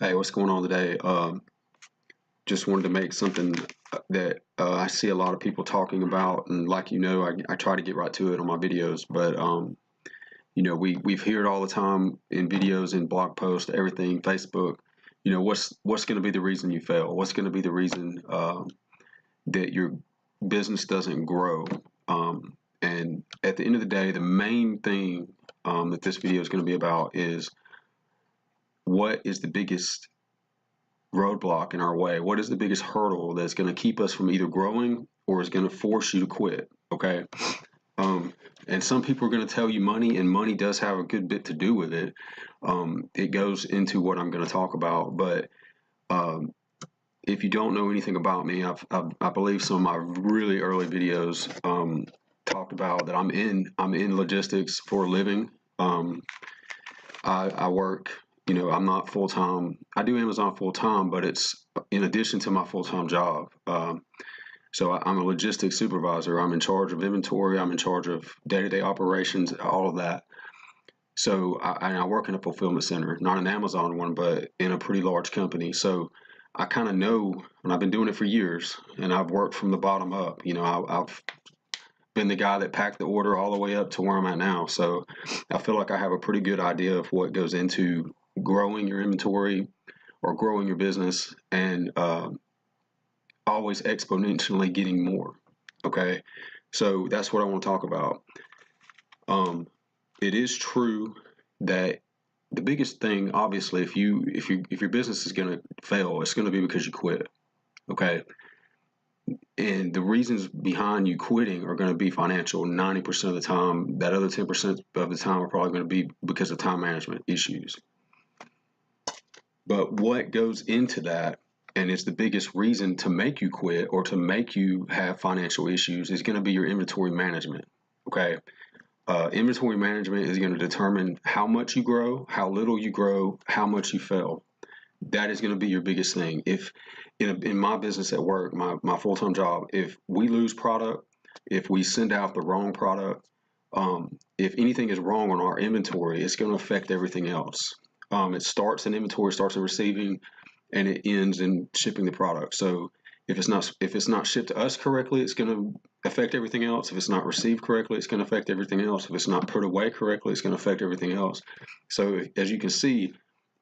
Hey, what's going on today? Just wanted to make something that I see a lot of people talking about, and like I try to get right to it on my videos. But we've heard all the time in videos, in blog posts, everything, Facebook. What's going to be the reason you fail? What's going to be the reason that your business doesn't grow? And at the end of the day, the main thing that this video is going to be about is what is the biggest roadblock in our way? What is the biggest hurdle that's going to keep us from either growing or is going to force you to quit? Okay. And some people are going to tell you money, and money does have a good bit to do with it. It goes into what I'm going to talk about. But if you don't know anything about me, I believe some of my really early videos talked about that I'm in logistics for a living. I work, I'm not full time. I do Amazon full time, but it's in addition to my full time job. So I'm a logistics supervisor. I'm in charge of inventory. I'm in charge of day-to-day operations, all of that. So I work in a fulfillment center, not an Amazon one, but in a pretty large company. So I kind of know, and I've been doing it for years, and I've worked from the bottom up. I've been the guy that packed the order all the way up to where I'm at now. So I feel like I have a pretty good idea of what goes into growing your inventory or growing your business, and always exponentially getting more. Okay. So that's what I want to talk about. It is true that the biggest thing, obviously, if your business is going to fail, it's going to be because you quit. Okay. And the reasons behind you quitting are going to be financial 90% of the time. That other 10% of the time are probably going to be because of time management issues. But what goes into that, and it's the biggest reason to make you quit or to make you have financial issues, is going to be your inventory management. Okay. Inventory management is going to determine how much you grow, how little you grow, how much you fail. That is going to be your biggest thing. If in my business at work, my full-time job, if we lose product, if we send out the wrong product, if anything is wrong on our inventory, it's going to affect everything else. It starts in inventory, starts in receiving, and it ends in shipping the product. So if it's not shipped to us correctly, it's going to affect everything else. If it's not received correctly, it's going to affect everything else. If it's not put away correctly, it's going to affect everything else. So as you can see,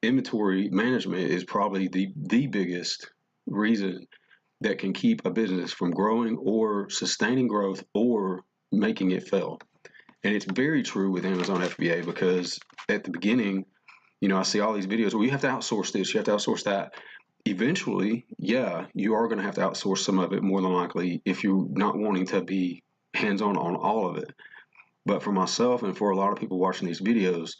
inventory management is probably the biggest reason that can keep a business from growing or sustaining growth or making it fail. And it's very true with Amazon FBA, because at the beginning, I see all these videos where you have to outsource this, you have to outsource that. Eventually, yeah, you are going to have to outsource some of it, more than likely, if you're not wanting to be hands-on on all of it. But for myself and for a lot of people watching these videos,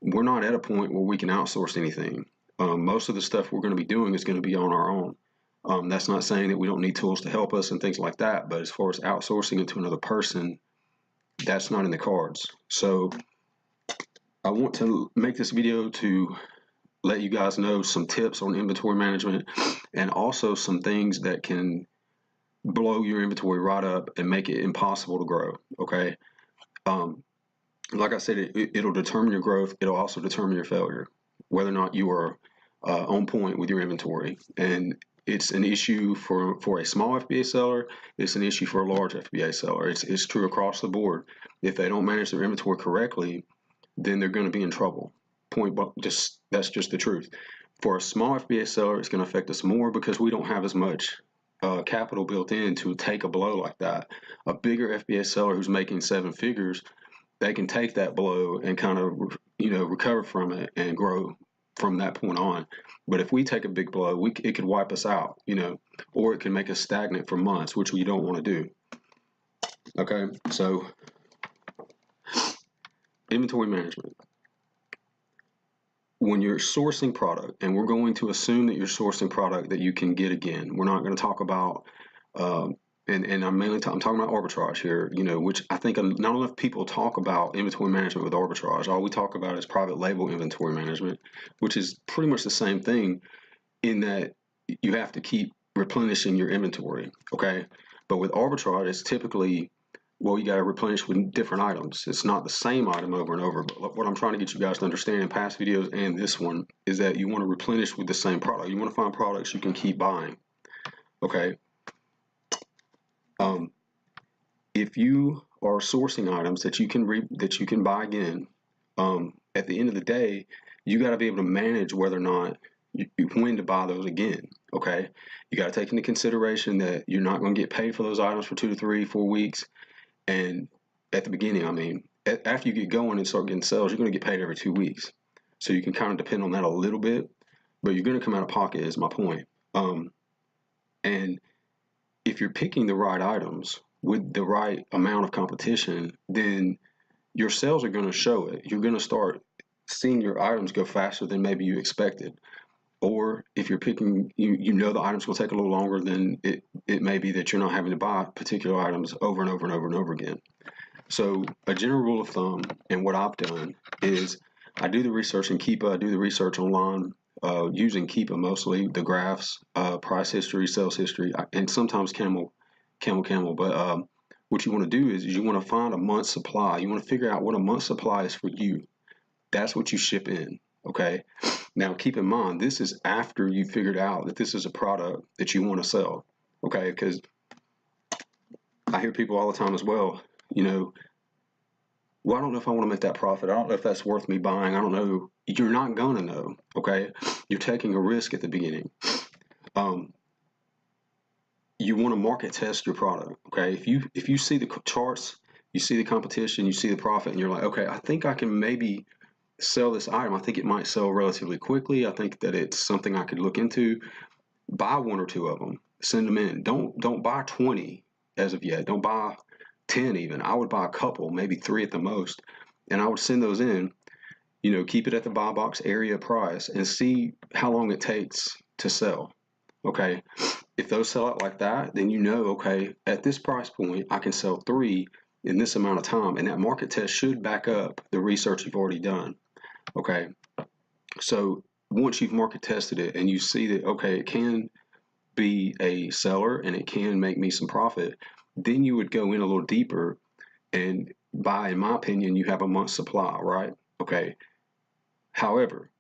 we're not at a point where we can outsource anything. Most of the stuff we're going to be doing is going to be on our own. That's not saying that we don't need tools to help us and things like that, but as far as outsourcing it to another person, that's not in the cards. So I want to make this video to let you guys know some tips on inventory management, and also some things that can blow your inventory right up and make it impossible to grow. Okay. Like I said, it'll determine your growth. It'll also determine your failure, whether or not you are on point with your inventory. And it's an issue for a small FBA seller. It's an issue for a large FBA seller. It's true across the board. If they don't manage their inventory correctly, then they're going to be in trouble. That's just the truth. For a small FBA seller, it's going to affect us more because we don't have as much capital built in to take a blow like that. A bigger FBA seller who's making seven figures, they can take that blow and kind of recover from it and grow from that point on. But if we take a big blow, it could wipe us out, or it can make us stagnant for months, which we don't want to do. Okay, so inventory management. When you're sourcing product, and we're going to assume that you're sourcing product that you can get again, we're not going to talk about, and I'm talking about arbitrage here, which I think not enough people talk about inventory management with arbitrage. All we talk about is private label inventory management, which is pretty much the same thing, in that you have to keep replenishing your inventory. Okay, but with arbitrage, it's typically Well, you got to replenish with different items. It's not the same item over and over. But what I'm trying to get you guys to understand in past videos and this one is that you want to replenish with the same product. You want to find products you can keep buying. Okay. If you are sourcing items that you can buy again, at the end of the day, you got to be able to manage whether or not when to buy those again. Okay. You got to take into consideration that you're not going to get paid for those items for 2 to 3, 4 weeks. And at the beginning, I mean, after you get going and start getting sales, you're going to get paid every 2 weeks. So you can kind of depend on that a little bit, but you're going to come out of pocket is my point. And if you're picking the right items with the right amount of competition, then your sales are going to show it. You're going to start seeing your items go faster than maybe you expected. Or if you're picking, you know the items will take a little longer, then it may be that you're not having to buy particular items over and over and over and over again. So a general rule of thumb, and what I've done is I do the research in Keepa. I do the research online using Keepa mostly, the graphs, price history, sales history, and sometimes Camel. But what you want to do is you want to find a month's supply. You want to figure out what a month's supply is for you. That's what you ship in. Okay. Now, keep in mind, this is after you figured out that this is a product that you want to sell. Okay. Because I hear people all the time as well, well, I don't know if I want to make that profit. I don't know if that's worth me buying. I don't know. You're not going to know. Okay. You're taking a risk at the beginning. You want to market test your product. Okay. If you see the charts, you see the competition, you see the profit, and you're like, okay, I think I can maybe sell this item. I think it might sell relatively quickly. I think that it's something I could look into. Buy 1 or 2 of them. Send them in. Don't buy 20 as of yet. Don't buy 10 even. I would buy a couple, maybe 3 at the most, and I would send those in. Keep it at the buy box area price and see how long it takes to sell. Okay. If those sell out like that, then okay, at this price point, I can sell 3 in this amount of time, and that market test should back up the research you've already done. Okay. So once you've market tested it and you see that, okay, it can be a seller and it can make me some profit, then you would go in a little deeper and buy, in my opinion, you have a month's supply, right? Okay. However,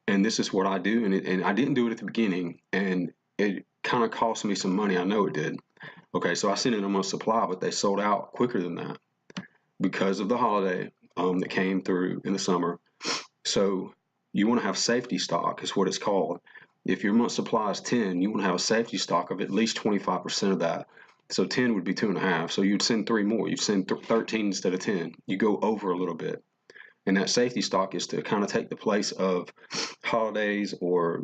and this is what I do, and I didn't do it at the beginning, and it kind of cost me some money. I know it did. Okay, so I sent in a month's supply, but they sold out quicker than that because of the holiday that came through in the summer. So you want to have safety stock is what it's called. If your month supply is 10, you want to have a safety stock of at least 25% of that. So 10 would be 2.5. So you'd send 3 more. You'd send 13 instead of 10. You go over a little bit. And that safety stock is to kind of take the place of holidays or,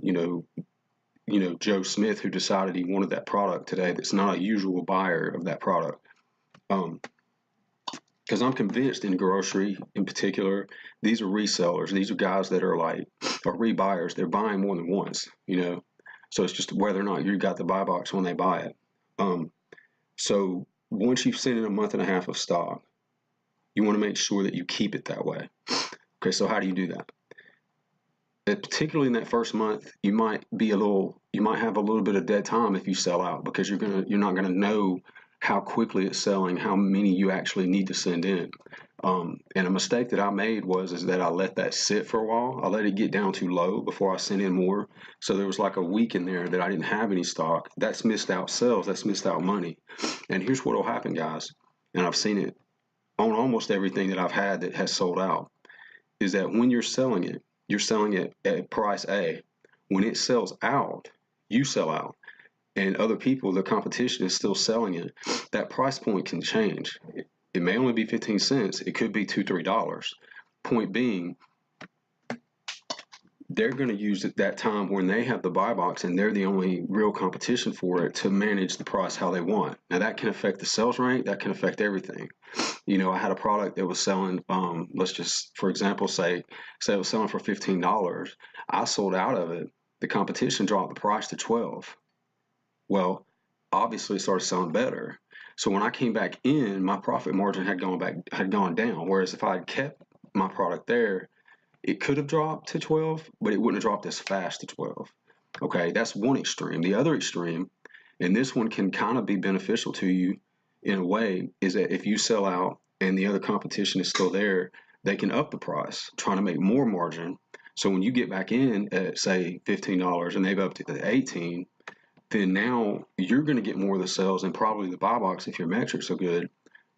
Joe Smith who decided he wanted that product today that's not a usual buyer of that product. Because I'm convinced in grocery in particular, these are resellers. These are guys that are rebuyers. They're buying more than once, So it's just whether or not you got the buy box when they buy it. So once you've sent in a month and a half of stock, you want to make sure that you keep it that way. Okay, so how do you do that? Particularly in that first month, you might have a little bit of dead time if you sell out because you're not gonna know how quickly it's selling, how many you actually need to send in. And a mistake that I made is that I let that sit for a while. I let it get down too low before I sent in more. So there was like a week in there that I didn't have any stock. That's missed out sales. That's missed out money. And here's what will happen, guys. And I've seen it on almost everything that I've had that has sold out, is that when you're selling it at price A. When it sells out, you sell out. And other people, the competition is still selling it. That price point can change. It may only be 15 cents. It could be $2, $3. Point being, they're going to use that time when they have the buy box and they're the only real competition for it to manage the price how they want. Now that can affect the sales rank. That can affect everything. I had a product that was selling, let's just, for example, say it was selling for $15. I sold out of it. The competition dropped the price to $12. Well, obviously it started selling better. So when I came back in, my profit margin had gone down. Whereas if I had kept my product there, it could have dropped to 12, but it wouldn't have dropped as fast to 12. Okay, that's one extreme. The other extreme, and this one can kind of be beneficial to you, in a way is that if you sell out and the other competition is still there, they can up the price, trying to make more margin. So when you get back in at say $15 and they've upped it to 18, then now you're going to get more of the sales and probably the buy box if your metrics are good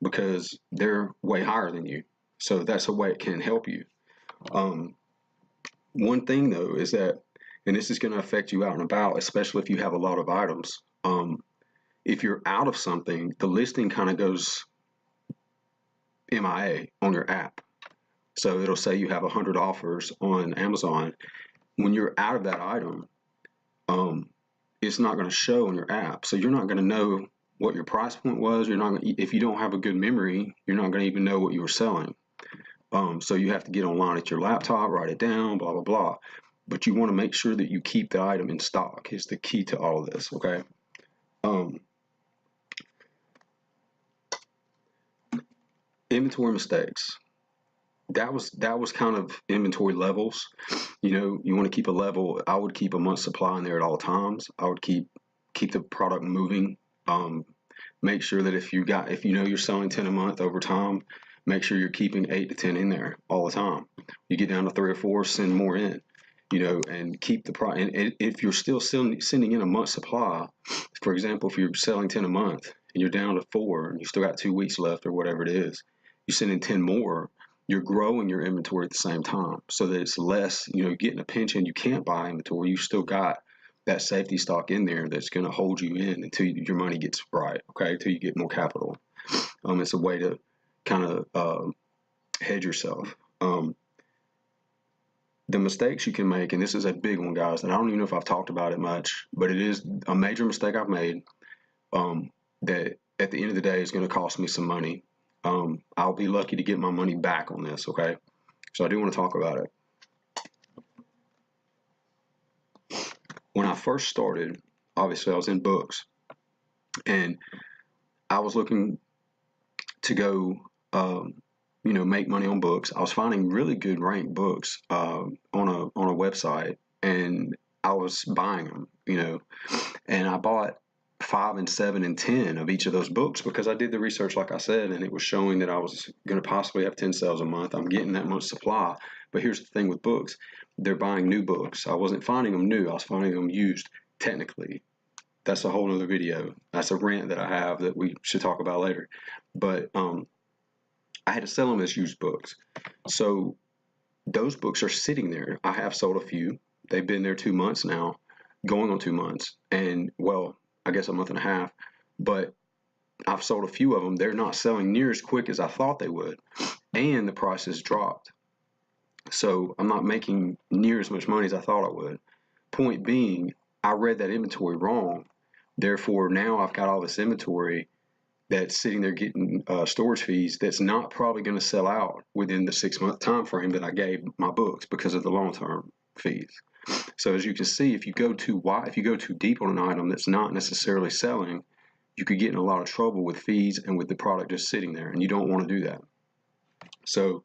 because they're way higher than you. So that's a way it can help you. One thing though is that, and this is going to affect you out and about, especially if you have a lot of items. If you're out of something, the listing kind of goes MIA on your app. So it'll say you have 100 offers on Amazon. When you're out of that item, it's not going to show on your app. So you're not going to know what your price point was. You're not gonna, if you don't have a good memory, you're not going to even know what you were selling. So you have to get online at your laptop, write it down, blah, blah, blah. But you want to make sure that you keep the item in stock is the key to all of this, okay? Inventory mistakes. That was kind of inventory levels. You know, you want to keep a level. I would keep a month supply in there at all times. I would keep the product moving. Make sure that if you know you're selling 10 a month over time, make sure you're keeping 8 to 10 in there all the time. You get down to 3 or 4, send more in. You know, and keep the price. And if you're still sending in a month supply, for example, if you're selling 10 a month and you're down to 4 and you still got 2 weeks left or whatever it is, you send in 10 more. You're growing your inventory at the same time, so that it's less. You know, getting a pinch and you can't buy inventory. You still got that safety stock in there that's going to hold you in until your money gets right. Okay, until you get more capital. It's a way to kind of hedge yourself. The mistakes you can make, and this is a big one, guys, and I don't even know if I've talked about it much, but it is a major mistake I've made that at the end of the day is going to cost me some money. I'll be lucky to get my money back on this, okay? So I do want to talk about it. When I first started, obviously I was in books, and I was looking to go make money on books. I was finding really good ranked books on a website, and I was buying them, and I bought 5 and 7 and 10 of each of those books because I did the research, like I said, and it was showing that I was going to possibly have 10 sales a month. I'm getting that much supply. But here's the thing with books. They're buying new books. I wasn't finding them new. I was finding them used technically. That's a whole nother video. That's a rant that I have that we should talk about later. But I had to sell them as used books. So those books are sitting there. I have sold a few. They've been there 2 months now, going on 2 months. And, well, I guess a month and a half. But I've sold a few of them. They're not selling near as quick as I thought they would. And the price has dropped. So I'm not making near as much money as I thought I would. Point being, I read that inventory wrong. Therefore, now I've got all this inventory that's sitting there getting storage fees that's not probably going to sell out within the 6-month time frame that I gave my books because of the long-term fees. So as you can see, if you go too wide, if you go too deep on an item that's not necessarily selling, you could get in a lot of trouble with fees and with the product just sitting there, and you don't want to do that. So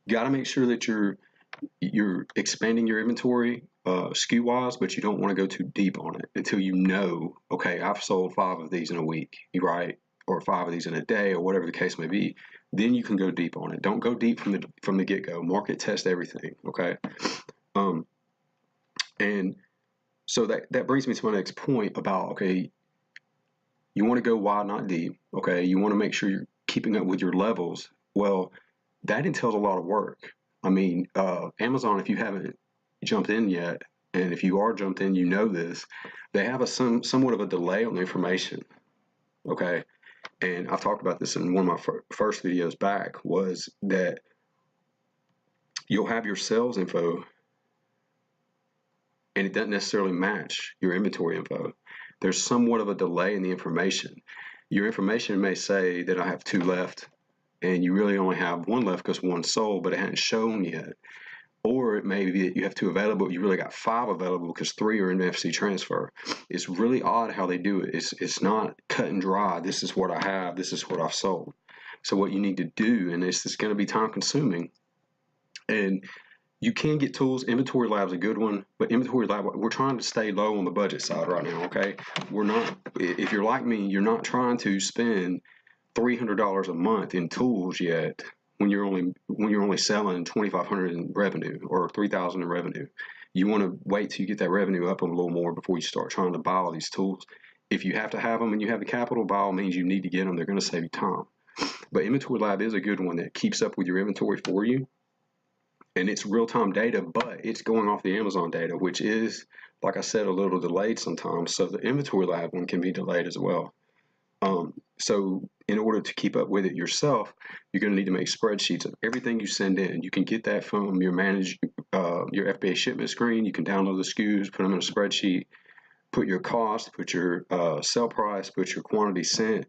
you got to make sure that you're expanding your inventory SKU wise, but you don't want to go too deep on it until you know, okay, I've sold 5 of these in a week, right? Or 5 of these in a day, or whatever the case may be. Then you can go deep on it. Don't go deep from the get-go. Market test everything, okay? And so that brings me to my next point about, okay, you want to go wide, not deep, okay? You want to make sure you're keeping up with your levels. Well, that entails a lot of work. I mean, Amazon, if you haven't jumped in yet, and if you are jumped in, you know this, they have somewhat of a delay on the information, okay? And I've talked about this in one of my first videos back, was that you'll have your sales info and it doesn't necessarily match your inventory info. There's somewhat of a delay in the information. Your information may say that I have 2 left and you really only have 1 left because 1 sold, but it hadn't shown yet. Or it may be that you have 2 available, you really got 5 available because 3 are in FC transfer. It's really odd how they do it. It's not cut and dry. This is what I have. This is what I've sold. So what you need to do, and this is going to be time consuming, and you can get tools. Inventory Lab's a good one, but Inventory Lab, we're trying to stay low on the budget side right now, okay? We're not, if you're like me, you're not trying to spend $300 a month in tools yet when you're only selling 2,500 in revenue or 3,000 in revenue. You want to wait till you get that revenue up a little more before you start trying to buy all these tools. If you have to have them and you have the capital, by all means, you need to get them. They're going to save you time. But Inventory Lab is a good one that keeps up with your inventory for you. And it's real-time data, but it's going off the Amazon data, which is, like I said, a little delayed sometimes. So the Inventory Lab one can be delayed as well. So in order to keep up with it yourself, you're going to need to make spreadsheets of everything you send in. You can get that from your FBA shipment screen. You can download the SKUs, put them in a spreadsheet, put your cost, put your sell price, put your quantity sent,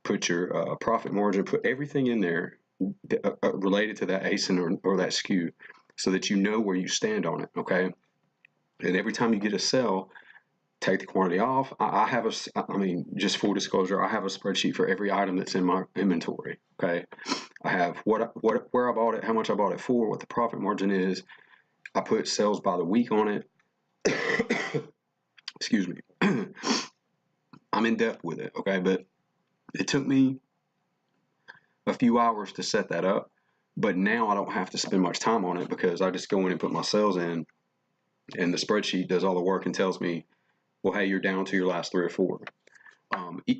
put your profit margin, put everything in there related to that ASIN or that SKU, so that you know where you stand on it. Okay, and every time you get a sell, take the quantity off. Just full disclosure, I have a spreadsheet for every item that's in my inventory. Okay, I have where I bought it, how much I bought it for, what the profit margin is. I put sales by the week on it. Excuse me. I'm in depth with it. Okay, but it took me a few hours to set that up, but now I don't have to spend much time on it because I just go in and put my sales in, and the spreadsheet does all the work and tells me, well, hey, you're down to your last 3 or 4.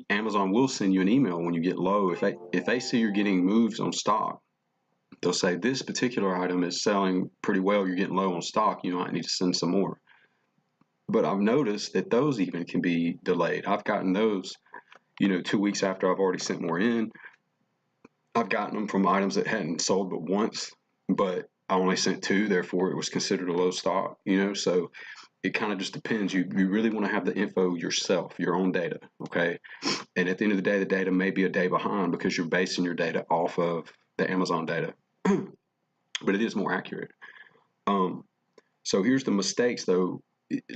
Amazon will send you an email when you get low. If they see you're getting moves on stock, they'll say this particular item is selling pretty well. You're getting low on stock. You might need to send some more. But I've noticed that those even can be delayed. I've gotten those, 2 weeks after I've already sent more in. I've gotten them from items that hadn't sold but once, but I only sent 2, therefore it was considered a low stock. So it kind of just depends. You really want to have the info yourself, your own data, okay? And at the end of the day, the data may be a day behind because you're basing your data off of the Amazon data, but it is more accurate. So here's the mistakes, though.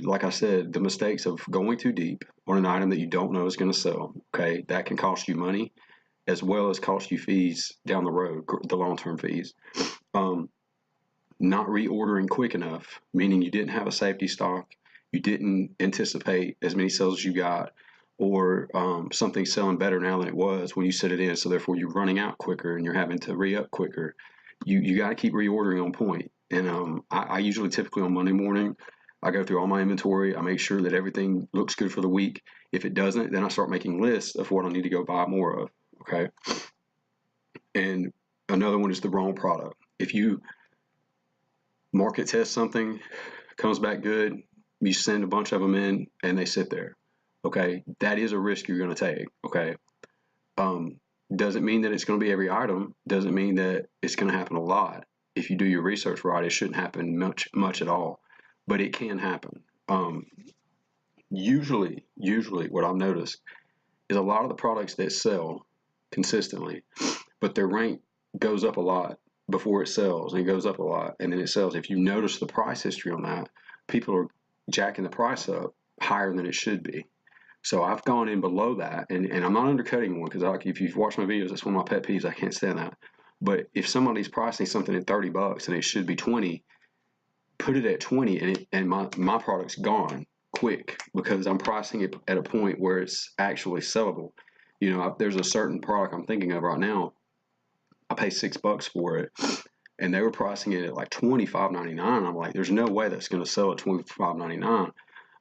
Like I said, the mistakes of going too deep on an item that you don't know is going to sell, okay? That can cost you money as well as cost you fees down the road, the long-term fees. Not reordering quick enough, meaning you didn't have a safety stock, you didn't anticipate as many sales as you got, or something's selling better now than it was when you set it in, so therefore you're running out quicker and you're having to re-up quicker. You got to keep reordering on point. And I usually typically on Monday morning, I go through all my inventory. I make sure that everything looks good for the week. If it doesn't, then I start making lists of what I need to go buy more of. Okay. And another one is the wrong product. If you market test something, comes back good, you send a bunch of them in and they sit there. Okay. That is a risk you're going to take. Okay. Doesn't mean that it's going to be every item. Doesn't mean that it's going to happen a lot. If you do your research right, it shouldn't happen much at all, but it can happen. Usually what I've noticed is a lot of the products that sell consistently, but their rank goes up a lot before it sells, and it goes up a lot, and then it sells. If you notice the price history on that, people are jacking the price up higher than it should be. So I've gone in below that, and I'm not undercutting one, because if you've watched my videos, that's one of my pet peeves. I can't stand that. But if somebody's pricing something at $30 and it should be 20, put it at 20, and my product's gone quick because I'm pricing it at a point where it's actually sellable. There's a certain product I'm thinking of right now. I pay $6 for it, and they were pricing it at like $25.99. I'm like, there's no way that's going to sell at $25.99.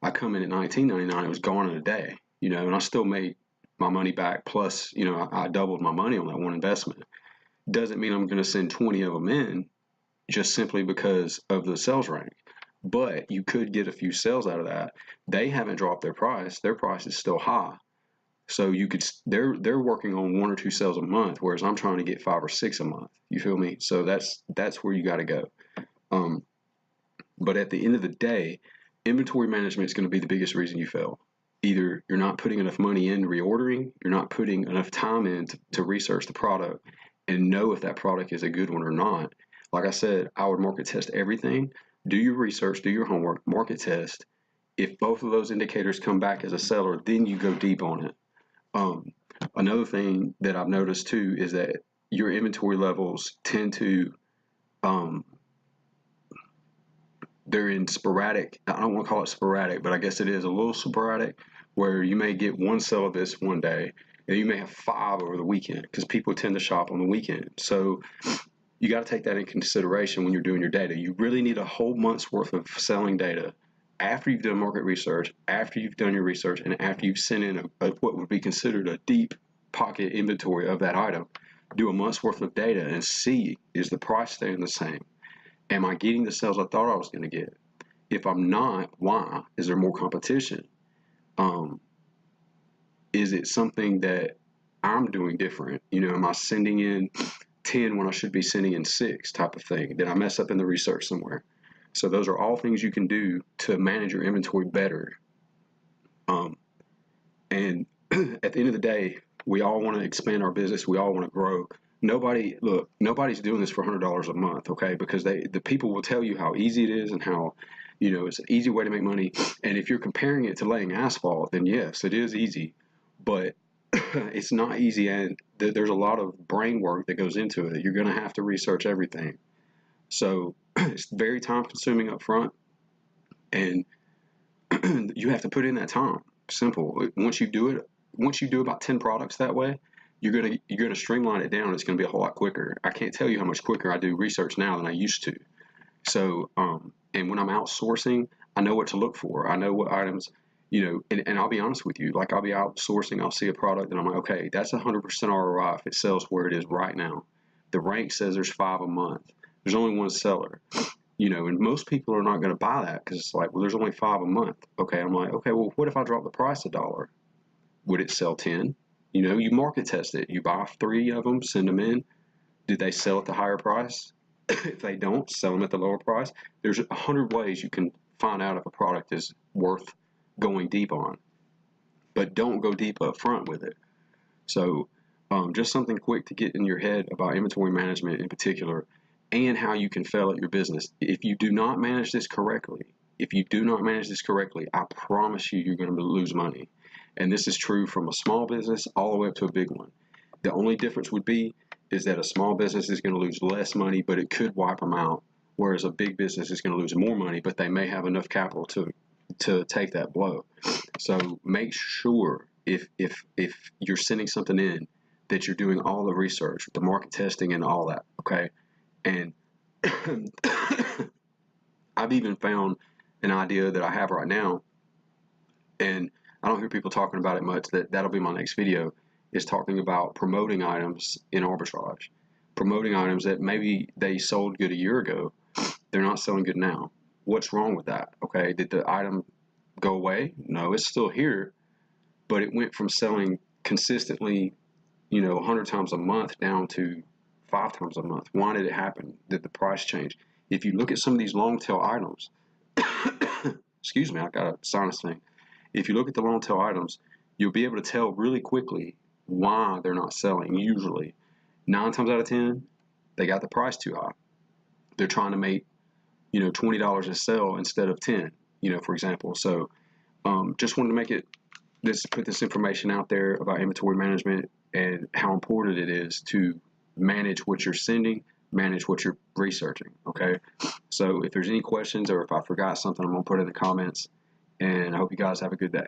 I come in at $19.99. It was gone in a day, and I still made my money back. Plus, I doubled my money on that one investment. Doesn't mean I'm going to send 20 of them in just simply because of the sales rank. But you could get a few sales out of that. They haven't dropped their price. Their price is still high. So they're working on 1 or 2 sales a month, whereas I'm trying to get 5 or 6 a month. You feel me? So that's where you got to go. But at the end of the day, inventory management is going to be the biggest reason you fail. Either you're not putting enough money in reordering, you're not putting enough time in to research the product and know if that product is a good one or not. Like I said, I would market test everything. Do your research, do your homework, market test. If both of those indicators come back as a seller, then you go deep on it. Another thing that I've noticed too is that your inventory levels tend to, they're in sporadic. I don't want to call it sporadic, but I guess it is a little sporadic, where you may get one sale of this one day, and you may have 5 over the weekend because people tend to shop on the weekend. So you got to take that in consideration when you're doing your data. You really need a whole month's worth of selling data after you've done market research, after you've done your research, and after you've sent in what would be considered a deep pocket inventory of that item. Do a month's worth of data and see, is the price staying the same? Am I getting the sales I thought I was going to get? If I'm not, why? Is there more competition? Is it something that I'm doing different? Am I sending in 10 when I should be sending in 6 type of thing? Did I mess up in the research somewhere? So those are all things you can do to manage your inventory better. And at the end of the day, we all want to expand our business. We all want to grow. Nobody's doing this for $100 a month, okay? Because the people will tell you how easy it is and how, it's an easy way to make money. And if you're comparing it to laying asphalt, then yes, it is easy, but it's not easy. And there's a lot of brain work that goes into it. You're going to have to research everything. So it's very time consuming up front, and you have to put in that time. Simple. Once you do about 10 products that way, you're gonna streamline it down. It's gonna be a whole lot quicker. I can't tell you how much quicker I do research now than I used to. So, and when I'm outsourcing, I know what to look for. I know what items, and I'll be honest with you. Like, I'll be outsourcing, I'll see a product, and I'm like, okay, that's 100% ROI if it sells where it is right now. The rank says there's 5 a month. There's only one seller. And most people are not going to buy that because it's like, well, there's only 5 a month. Okay, I'm like, okay, well, what if I drop the price $1? Would it sell 10? You market test it. You buy 3 of them, send them in. Did they sell at the higher price? If they don't, sell them at the lower price. There's 100 ways you can find out if a product is worth going deep on, but don't go deep up front with it. So just something quick to get in your head about inventory management in particular, and how you can fail at your business. If you do not manage this correctly, I promise you're going to lose money. And this is true from a small business all the way up to a big one. The only difference would be is that a small business is going to lose less money, but it could wipe them out, whereas a big business is going to lose more money, but they may have enough capital to take that blow. So make sure if you're sending something in that you're doing all the research, the market testing, and all that. Okay. And I've even found an idea that I have right now, and I don't hear people talking about it much. That'll be my next video, is talking about promoting items in arbitrage. Promoting items that maybe they sold good a year ago, they're not selling good now. What's wrong with that? Okay, did the item go away? No, it's still here, but it went from selling consistently, 100 times a month down to 5 times a month. Why did it happen? Did the price change? If you look at some of these long tail items, excuse me, I got a sinus thing. If you look at the long tail items, you'll be able to tell really quickly why they're not selling. Usually 9 times out of 10, they got the price too high. They're trying to make, $20 a sell instead of 10, for example. So just wanted to put this information out there about inventory management and how important it is to manage what you're sending, manage what you're researching. Okay. So if there's any questions or if I forgot something, I'm going to put it in the comments, and I hope you guys have a good day.